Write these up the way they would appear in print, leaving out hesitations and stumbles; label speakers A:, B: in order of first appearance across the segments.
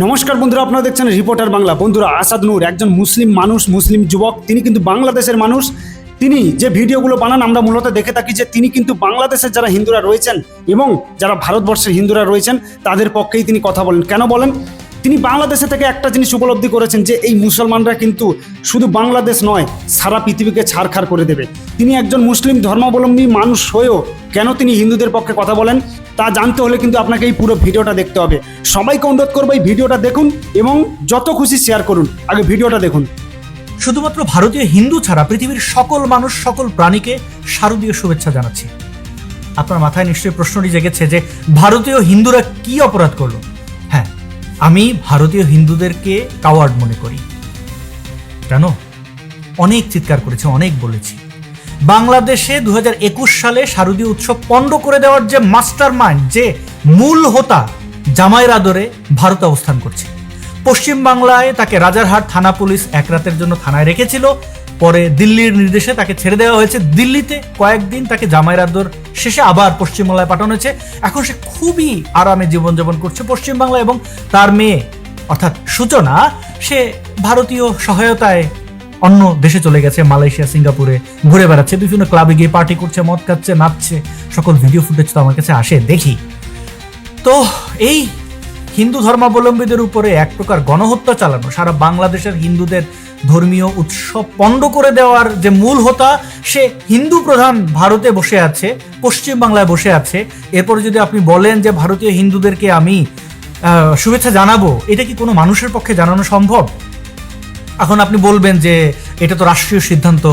A: নমস্কার বন্ধুরা, আপনারা দেখছেন রিপোর্টার বাংলা। বন্ধুরা, আসাদ নূর একজন মুসলিম মানুষ, মুসলিম যুবক। তিনি কিন্তু বাংলাদেশের মানুষ। তিনি যে ভিডিওগুলো বানান আমরা মূলত দেখে থাকি যে তিনি কিন্তু বাংলাদেশের যারা হিন্দুরা রয়েছেন এবং যারা ভারতবর্ষের হিন্দুরা রয়েছেন তাদের পক্ষেই তিনি কথা বলেন। কেন বলেন? তিনি বাংলাদেশে থেকে একটা জিনিস উপলব্ধি করেছেন যে এই মুসলমানরা কিন্তু শুধু বাংলাদেশ নয়, সারা পৃথিবীকে ছাড়খাড় করে দেবে। তিনি একজন মুসলিম ধর্মাবলম্বী মানুষ হয়েও কেন তিনি হিন্দুদের পক্ষে কথা বলেন তা জানতে হলে কিন্তু আপনাকে এই পুরো ভিডিওটা দেখতে হবে। সবাইকে অনুরোধ করবো এই ভিডিওটা দেখুন এবং যত খুশি শেয়ার করুন। আগে ভিডিওটা দেখুন।
B: শুধুমাত্র ভারতীয় হিন্দু ছাড়া পৃথিবীর সকল মানুষ, সকল প্রাণীকে শারদীয় শুভেচ্ছা জানাচ্ছি। আপনার মাথায় নিশ্চয়ই প্রশ্নটি জেগেছে যে ভারতীয় হিন্দুরা কি অপরাধ করলো। হ্যাঁ, আমি ভারতীয় হিন্দুদেরকে কাওয়ার্ড মনে করি। কেন? অনেক চিৎকার করেছি, অনেক বলেছি। বাংলাদেশে 2021 সালে শারদীয় উৎসব পণ্ড করে দেওয়ার যে মাস্টার মাইন্ড, যে মূল হোতা, জামাইয়ের আদরে ভারত অবস্থান করছে। পশ্চিম বাংলায় তাকে রাজারহাট থানা পুলিশ এক রাতের জন্য থানায় রেখেছিল, পরে দিল্লির নির্দেশে তাকে ছেড়ে দেওয়া হয়েছে। দিল্লিতে কয়েকদিন তাকে জামাইয়ের আদর শেষে আবার পশ্চিমবাংলায় পাঠানো হয়েছে। এখন সে খুবই আরামে জীবনযাপন করছে পশ্চিমবাংলা, এবং তার মেয়ে অর্থাৎ সূচনা, সে ভারতীয় সহায়তায় অন্য দেশে চলে গেছে, মালয়েশিয়া, সিঙ্গাপুরে ঘুরে বেড়াচ্ছে, বিভিন্ন ক্লাবে গিয়ে পার্টি করছে, মদ খাচ্ছে, নাচছে। সকল ভিডিও ফুটেজ তো আমার কাছে আসে, দেখি। তো এই হিন্দু ধর্মাবলম্বীদের উপরে এক প্রকার গণহত্যা চালানো, সারা বাংলাদেশের হিন্দুদের ধর্মীয় উৎসব পণ্ড করে দেওয়ার যে মূল হোতা, সে হিন্দু প্রধান ভারতে বসে আছে, পশ্চিম বাংলায় বসে আছে। এরপরে যদি আপনি বলেন যে ভারতীয় হিন্দুদেরকে আমি শুভেচ্ছা জানাবো, এটা কি কোনো মানুষের পক্ষে জানানো সম্ভব? এখন আপনি বলবেন যে এটা তো রাষ্ট্রীয় সিদ্ধান্ত,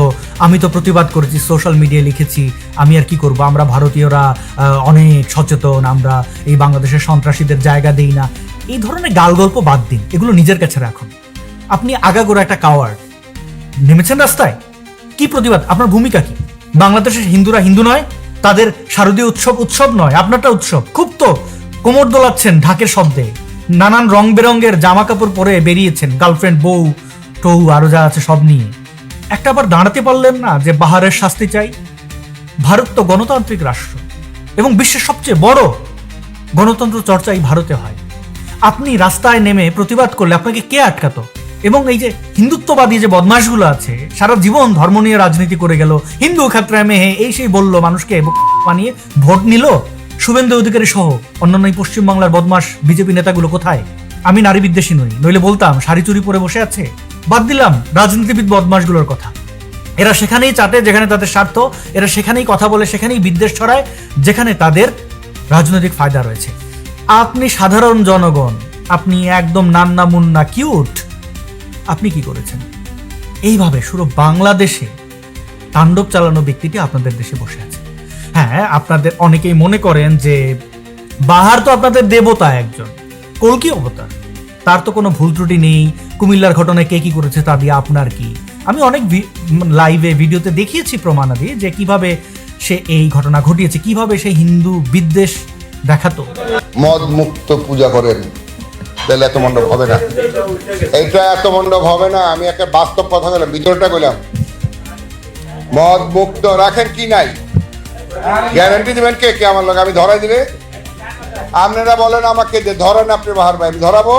B: আমি তো প্রতিবাদ করেছি, সোশ্যাল মিডিয়ায় লিখেছি, আমি আর কি করব, আমরা ভারতীয়রা অনেক সচেতন, আমরা এই বাংলাদেশের সন্ত্রাসীদের জায়গা দেই না। এই ধরনের গালগল্প বাদ দিন, এগুলো নিজের কাছে রাখুন। আপনি আগাগোড়া একটা কাওয়ার্ড, নেমেছেন রাস্তায়, কি প্রতিবাদ? আপনার ভূমিকা কি? বাংলাদেশের হিন্দুরা হিন্দু নয়, তাদের শারদীয় উৎসব নয়, আপনারটা উৎসব। খুব তো কোমর দোলাচ্ছেন ঢাকের শব্দে, নানান রং বেরঙের জামা কাপড় পরে বেরিয়েছেন, গার্লফ্রেন্ড, বউ, টৌ, আরো যা আছে সব নিয়ে। একটা আবার দাঁড়াতে পারলেন না যে বাহারের শাস্তি চাই? ভারত তো গণতান্ত্রিক রাষ্ট্র এবং বিশ্বের সবচেয়ে বড় গণতন্ত্র চর্চা এই ভারতে হয়। আপনি রাস্তায় নেমে প্রতিবাদ করলে আপনাকে কে আটকাতো? এবং এই যে হিন্দুত্ববাদী যে বদমাশগুলো আছে, সারা জীবন ধর্ম নিয়ে রাজনীতি করে গেল, হিন্দু খাতরায় মেহে এই সেই বললো, মানুষকে বানিয়ে ভোট নিল, শুভেন্দু অধিকারী সহ অন্যান্য পশ্চিমবাংলার বদমাশ বিজেপি নেতাগুলো কোথায়? আমি নারী বিদ্বেষী নই, নইলে বলতাম শাড়ি চুরি পরে বসে আছে। বাদ দিলাম রাজনীতিবিদ বদমাশগুলোর কথা, এরা সেখানেই চাটে যেখানে তাদের স্বার্থ, এরা সেখানেই কথা বলে, সেখানেই বিদ্বেষ ছড়ায় যেখানে তাদের রাজনৈতিক ফায়দা রয়েছে। আপনি সাধারণ জনগণ, আপনি একদম নান্না মুন্না কিউট, আপনি কি করেছেন? এইভাবে পুরো বাংলাদেশে তাণ্ডব চালানো ব্যক্তিটি আপনাদের দেশে বসে আছে। হ্যাঁ, আপনাদের অনেকেই মনে করেন যে বাহার তো আপনাদের দেবতা, একজন কল্কি অবতার, তার তো কোনো ভুল ত্রুটি নেই, কুমিল্লার ঘটনায় কে কি করেছে তা দিয়ে আপনার কি? আমি অনেক লাইভে ভিডিওতে দেখিয়েছি প্রমাণাদি যে কিভাবে সে এই ঘটনা ঘটিয়েছে, কিভাবে সে হিন্দু বিদ্বেষ দেখাতো।
C: মদ মুক্ত পূজা করেন, তাহলে এত মণ্ডপ হবে না, এইটা এত মণ্ডপ হবে না। আমি একটা বাস্তব কথা বললাম, ভিতরটা কইলাম, মদ মুক্ত রাখেন কি নাই, গ্যারান্টি দিবেন কে? কে আমার লোক? আমি ধরাই দিলে আপনারা বলেন আমাকে যে ধরেন, আপনি বাহার ভাই, আমি ধরাবো?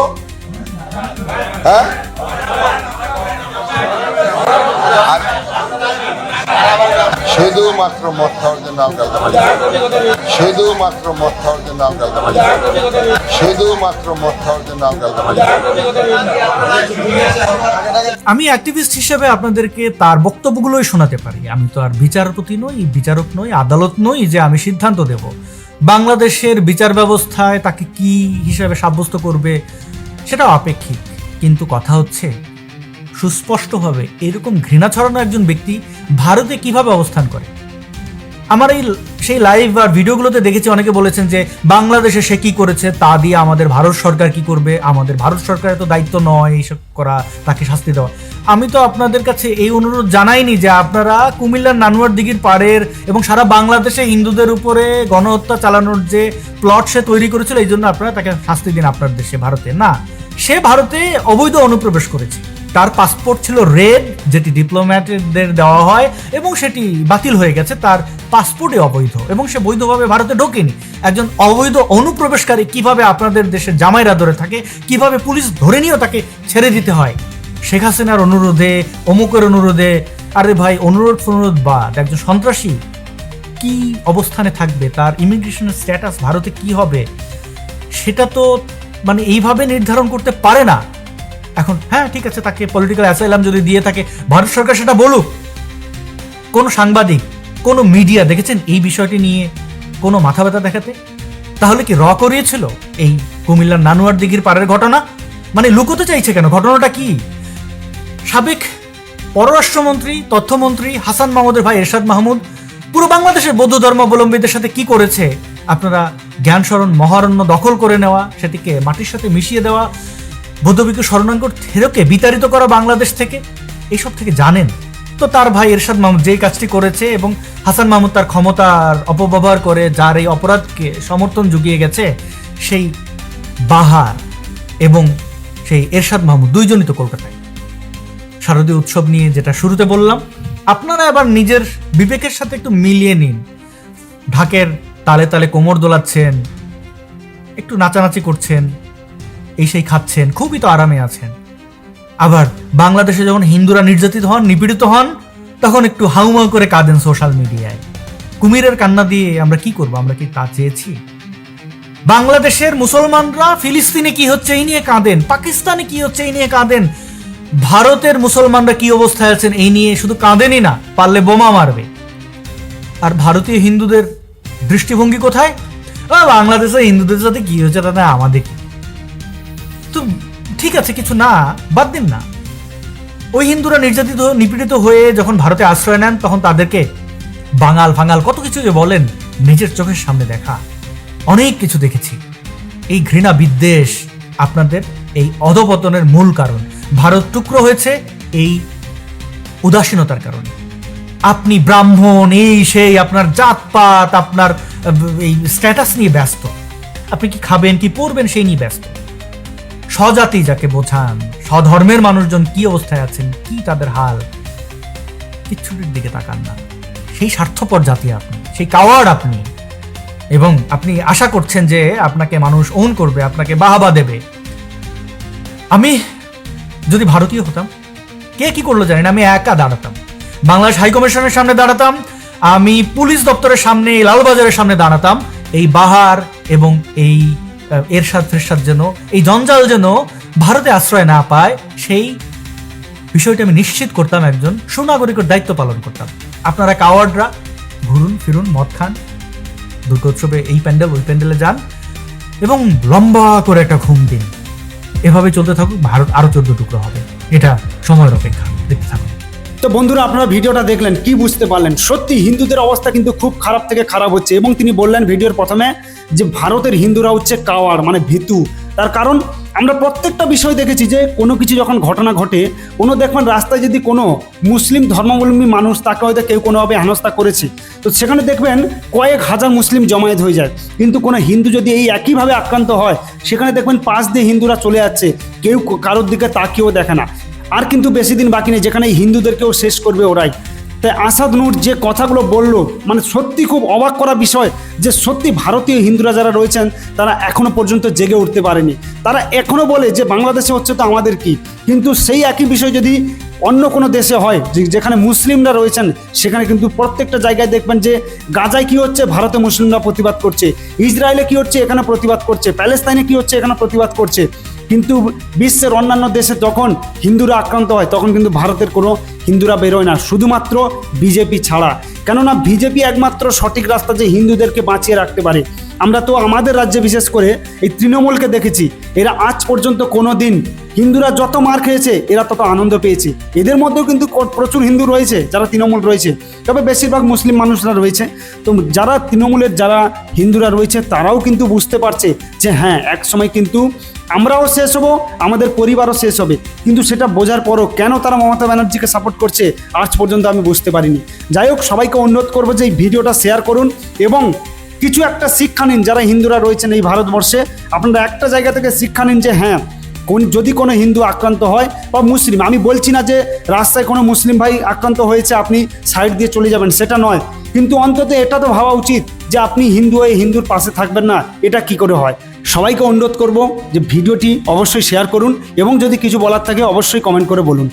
C: হ্যাঁ, শুধুমাত্র মদ খাওয়ার জন্য আলকালতা বাজি, শুধুমাত্র মদ খাওয়ার জন্য আলকালতা বাজি, শুধুমাত্র মদ খাওয়ার জন্য আলকালতা বাজি।
B: আমি অ্যাক্টিভিস্ট হিসেবে আপনাদেরকে তার বক্তব্যগুলোই শোনাতে পারি। আমি তো আর বিচারপতি নই, বিচারক নই, আদালত নই যে আমি সিদ্ধান্ত দেব বাংলাদেশের বিচার ব্যবস্থায় তাকে কি হিসাবে সাব্যস্ত করবে, সেটাও আপেক্ষিক। কিন্তু কথা হচ্ছে, সুস্পষ্টভাবে এরকম ঘৃণা ছড়ানো একজন ব্যক্তি ভারতে কিভাবে অবস্থান করে। আমার সেই লাইভ আর ভিডিওগুলোতে দেখেছি অনেকে বলেছেন যে বাংলাদেশে সে কি করেছে তা দিয়ে আমাদের ভারত সরকার কি করবে, আমাদের ভারত সরকারের তো দায়িত্ব নয় এইসব করা, তাকে শাস্তি দেওয়া। আমি তো আপনাদের কাছে এই অনুরোধ জানাইনি যে আপনারা কুমিল্লার নানুয়ার দিঘির পাড়ের এবং সারা বাংলাদেশে হিন্দুদের উপরে গণহত্যা চালানোর যে প্লট সে তৈরি করেছিল, এই জন্য আপনারা তাকে শাস্তি দিন আপনার দেশে, ভারতে না। সে ভারতে অবৈধ অনুপ্রবেশ করেছে, তার পাসপোর্ট ছিল রেড, যেটি ডিপ্লোম্যাটদের দেওয়া হয়, এবং সেটি বাতিল হয়ে গেছে। তার পাসপোর্টই অবৈধ এবং সে বৈধভাবে ভারতে ঢোকেনি। একজন অবৈধ অনুপ্রবেশকারী কিভাবে আপনাদের দেশে জামাইরা ধরে থাকে, কিভাবে পুলিশ ধরে নিয়েও তাকে ছেড়ে দিতে হয় শেখ হাসিনার অনুরোধে, অমুকের অনুরোধে। আরে ভাই, অনুরোধ বাদ, একজন সন্ত্রাসী কি অবস্থানে থাকবে, তার ইমিগ্রেশনের স্ট্যাটাস ভারতে কি হবে, সেটা তো মানে এইভাবে নির্ধারণ করতে পারে না। এখন হ্যাঁ ঠিক আছে, তাকে পলিটিক্যাল অ্যাসাইলাম যদি দিয়ে থাকে, ভারত সরকার সেটা বলুক। কোন সাংবাদিক, কোন মিডিয়া দেখেছেন এই বিষয়টি নিয়ে কোনো মাথা ব্যথা দেখাতে? তাহলে কি করিয়েছিল এই কুমিল্লার নানুয়ার দিঘির পাড়ের ঘটনা? মানে লুকোতে চাইছে কেন? ঘটনাটা কি? সাবেক পররাষ্ট্রমন্ত্রী, তথ্যমন্ত্রী হাসান মাহমুদের ভাই এরশাদ মাহমুদ পুরো বাংলাদেশের বৌদ্ধ ধর্মাবলম্বীদের সাথে কি করেছে? আপনারা জ্ঞান শরণ মহারণ্য দখল করে নেওয়া, সেটিকে মাটির সাথে মিশিয়ে দেওয়া, বৌদ্ধবিক্ষু শরণাঙ্কর থেরকে বিতাড়িত করা বাংলাদেশ থেকে, এইসব থেকে জানেন তো। তার ভাই এরশাদ মাহমুদ যেই কাজটি করেছে এবং হাসান মাহমুদ তার ক্ষমতার অপব্যবহার করে যার এই অপরাধকে সমর্থন জুগিয়ে গেছে, সেই বাহার এবং সেই এরশাদ মাহমুদ দুইজনই তো কলকাতায়। শারদীয় উৎসব নিয়ে যেটা শুরুতে বললাম, আপনারা এবার নিজের বিবেকের সাথে একটু মিলিয়ে নিন। ঢাকের তালে তালে কোমর দোলাচ্ছেন, একটু নাচানাচি করছেন, এই সেই খাচ্ছেন, খুবই তো আরামে আছেন। আবার বাংলাদেশে যখন হিন্দুরা নির্যাতিত হন, নিপীড়িত হন, তখন একটু হাউমাউ করে কাঁদেন সোশ্যাল মিডিয়ায়। কুমিরের কান্না দিয়ে আমরা কি করব? আমরা কি তা চেয়েছি? বাংলাদেশের মুসলমানরা ফিলিস্তিনে কি হচ্ছে এই নিয়ে কাঁদেন, পাকিস্তানে কি হচ্ছে এই নিয়ে কাঁদেন, ভারতের মুসলমানরা কি অবস্থায় আছেন এই নিয়ে শুধু কাঁদেনই না, পারলে বোমা মারবে। আর ভারতীয় হিন্দুদের দৃষ্টিভঙ্গি কোথায়? বাংলাদেশের হিন্দুদের সাথে কি হচ্ছে তাতে আমাদের কি? তো ঠিক আছে, কিছু না, বাদ দিন না। ওই হিন্দুরা নির্যাতিত নিপীড়িত হয়ে যখন ভারতে আশ্রয় নেন, তখন তাদেরকে বাঙাল ফাঙাল কত কিছু যে বলেন, নিজের চোখের সামনে দেখা অনেক কিছু দেখেছি। এই ঘৃণা বিদ্বেষ আপনাদের এই অধপতনের মূল কারণ। ভারত টুকরো হয়েছে এই উদাসীনতার কারণে। আপনি ব্রাহ্মণ, এই সেই, আপনার জাতপাত, আপনার এই স্ট্যাটাস নিয়ে ব্যস্ত। আপনি কি খাবেন, কি পরবেন সেই নিয়ে ব্যস্ত। স্বজাতি যাকে বোঝান, স্বধর্মের মানুষজন কি অবস্থায় আছেন, কি তাদের হাল, কিচ্ছুটির দিকে তাকান না। সেই স্বার্থপর জাতি আপনি, সেই কাওয়ার্ড আপনি, এবং আপনি আশা করছেন যে আপনাকে মানুষ ওন করবে, আপনাকে বাহাবা দেবে। আমি যদি ভারতীয় হতাম, কে কি করলো জানি না, আমি একা দাঁড়াতাম, বাংলাদেশ হাইকমিশনের সামনে দাঁড়াতাম, আমি পুলিশ দপ্তরের সামনে, লালবাজারের সামনে দাঁড়াতাম। এই বাহার এবং এই এরশাদ ফেরশাদ যেন, এই জঞ্জাল যেন ভারতে আশ্রয় না পায়, সেই বিষয়টি আমি নিশ্চিত করতাম, একজন সুনাগরিকের দায়িত্ব পালন করতাম। আপনারা কাওয়ার্ডরা ঘুরুন ফিরুন, মদ খান, দুর্গোৎসবে এই প্যান্ডেল ওই প্যান্ডেলে যান এবং লম্বা করে একটা ঘুম দিন। এভাবে চলতে থাকুক, ভারত আরো 14 টুকরো হবে। এটা সময়ের অপেক্ষা, দেখতে থাকুন।
A: তো বন্ধুরা, আপনারা ভিডিওটা দেখলেন, কি বুঝতে পারলেন? সত্যি হিন্দুদের অবস্থা কিন্তু খুব খারাপ থেকে খারাপ হচ্ছে। এবং তিনি বললেন ভিডিওর প্রথমে যে ভারতের হিন্দুরা হচ্ছে কাওয়ার্ড, মানে ভীতু। তার কারণ আমরা প্রত্যেকটা বিষয় দেখেছি যে কোনো কিছু যখন ঘটনা ঘটে, কোনো দেখবেন রাস্তায় যদি কোনো মুসলিম ধর্মাবলম্বী মানুষ, তাকে হয়তো কেউ কোনোভাবে হেনস্থা করেছে, তো সেখানে দেখবেন কয়েক হাজার মুসলিম জমায়েত হয়ে যায়। কিন্তু কোনো হিন্দু যদি এই একইভাবে আক্রান্ত হয়, সেখানে দেখবেন পাশ দিয়ে হিন্দুরা চলে যাচ্ছে, কেউ কারোর দিকে তাকিয়েও দেখে না। আর কিন্তু বেশি দিন বাকি নেই যেখানে হিন্দুদেরকেও শেষ করবে ওরাই। তাই আসাদ নূর যে কথাগুলো বলল, মানে সত্যি খুব অবাক করা বিষয় যে সত্যি ভারতীয় হিন্দুরা যারা রয়েছেন তারা এখনো পর্যন্ত জেগে উঠতে পারেনি। তারা এখনো বলে যে বাংলাদেশে হচ্ছে তো আমাদের কি, কিন্তু সেই একই বিষয় যদি অন্য কোনো দেশে হয় যেখানে মুসলিমরা রয়েছেন, সেখানে কিন্তু প্রত্যেকটা জায়গায় দেখবেন যে গাজায় কি হচ্ছে, ভারতে মুসলিমরা প্রতিবাদ করছে, ইসরায়েলে কি হচ্ছে এখানে প্রতিবাদ করছে, প্যালেস্তাইনে কি হচ্ছে এখানে প্রতিবাদ করছে। কিন্তু বিশ্বের অন্যান্য দেশে যখন হিন্দুরা আক্রান্ত হয়, তখন কিন্তু ভারতের কোনো হিন্দুরা বেরোয় না, শুধুমাত্র বিজেপি ছাড়া। কেননা বিজেপি একমাত্র সঠিক রাস্তা যে হিন্দুদেরকে বাঁচিয়ে রাখতে পারে। আমরা তো আমাদের রাজ্যে বিশেষ করে এই তৃণমূলকে দেখেছি, এরা আজ পর্যন্ত কোনো দিন, হিন্দুরা যত মার খেয়েছে এরা তত আনন্দ পেয়েছে। এদের মধ্যেও কিন্তু প্রচুর হিন্দু রয়েছে যারা তৃণমূল রয়েছে, তবে বেশিরভাগ মুসলিম মানুষরা রয়েছে। তো যারা তৃণমূলের যারা হিন্দুরা রয়েছে তারাও কিন্তু বুঝতে পারছে যে হ্যাঁ, এক সময় কিন্তু আমরাও শেষ হব, আমাদের পরিবারও শেষ হবে। কিন্তু সেটা বোঝার পরও কেন তারা মমতা ব্যানার্জিকে সাপোর্ট করছে আজ পর্যন্ত আমি বুঝতে পারিনি। যাই হোক, সবাইকে অনুরোধ করবো যে এই ভিডিওটা শেয়ার করুন এবং কিছু একটা শিক্ষা নিন। যারা হিন্দুরা রয়েছেন এই ভারতবর্ষে, আপনারা একটা জায়গা থেকে শিক্ষা নিন যে হ্যাঁ, যদি কোনো হিন্দু আক্রান্ত হয় বা মুসলিম, আমি বলছি না যে রাস্তায় কোনো মুসলিম ভাই আক্রান্ত হয়েছে আপনি সাইড দিয়ে চলে যাবেন, সেটা নয়, কিন্তু অন্তত এটা তো ভাবা উচিত যে আপনি হিন্দু হয়ে হিন্দুর পাশে থাকবেন না, এটা কি করে হয়? সবাইকে অনুরোধ করব যে ভিডিওটি অবশ্যই শেয়ার করুন এবং যদি কিছু বলার থাকে অবশ্যই কমেন্ট করে বলুন।